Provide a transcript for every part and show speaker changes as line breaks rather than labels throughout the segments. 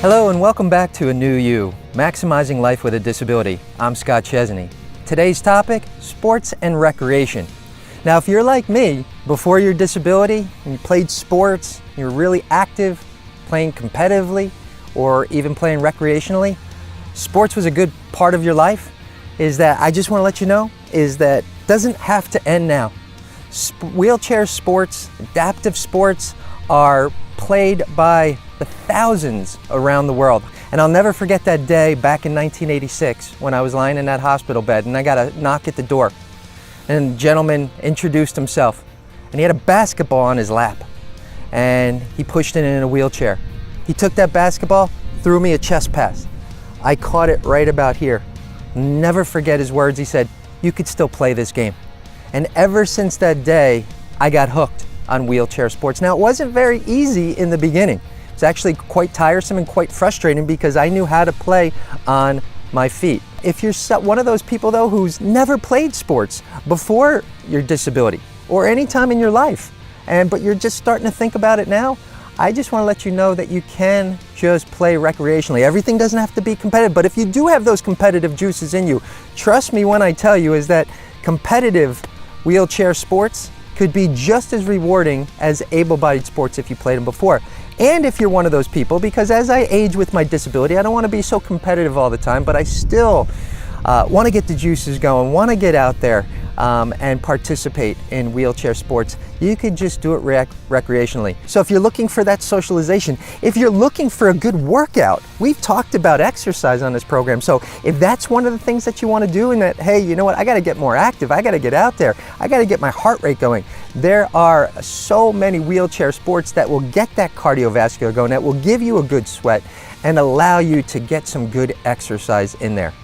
Hello and welcome back to A New You, Maximizing Life with a Disability. I'm Scott Chesney. Today's topic, sports and recreation. Now if you're like me, before your disability, and you played sports, you were really active, playing competitively, or even playing recreationally, sports was a good part of your life, is that I just want to let you know, is that doesn't have to end now. Wheelchair sports, adaptive sports are played by the thousands around the world. And I'll never forget that day back in 1986 when I was lying in that hospital bed and I got a knock at the door. And the gentleman introduced himself and he had a basketball on his lap and he pushed it in a wheelchair. He took that basketball, threw me a chest pass. I caught it right about here. Never forget his words. He said, "You could still play this game." And ever since that day, I got hooked on wheelchair sports. Now, it wasn't very easy in the beginning. It's actually quite tiresome and quite frustrating because I knew how to play on my feet. If you're one of those people though who's never played sports before your disability or any time in your life, but you're just starting to think about it now, I just want to let you know that you can just play recreationally. Everything doesn't have to be competitive, but if you do have those competitive juices in you, trust me when I tell you is that competitive wheelchair sports could be just as rewarding as able-bodied sports if you played them before. And if you're one of those people, because as I age with my disability, I don't want to be so competitive all the time, but I still want to get the juices going, want to get out there and participate in wheelchair sports. You could just do it recreationally. So if you're looking for that socialization, if you're looking for a good workout, we've talked about exercise on this program. So if that's one of the things that you want to do and that, hey, you know what, I got to get more active, I got to get out there, I got to get my heart rate going. There are so many wheelchair sports that will get that cardiovascular going, that will give you a good sweat and allow you to get some good exercise in there.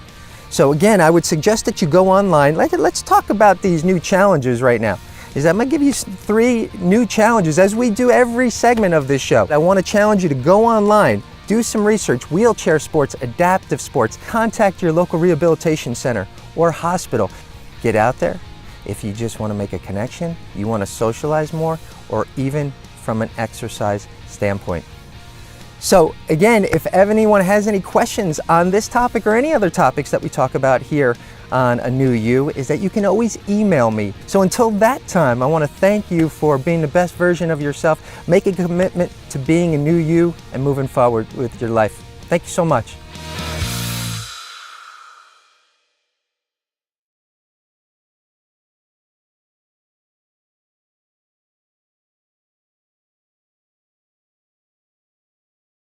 So again, I would suggest that you go online. Let's talk about these new challenges right now. I'm going to give you 3 new challenges as we do every segment of this show. I want to challenge you to go online, do some research, wheelchair sports, adaptive sports, contact your local rehabilitation center or hospital. Get out there. If you just want to make a connection, you want to socialize more, or even from an exercise standpoint. So again, if anyone has any questions on this topic or any other topics that we talk about here on A New You, is that you can always email me. So until that time, I want to thank you for being the best version of yourself, make a commitment to being a new you and moving forward with your life. Thank you so much.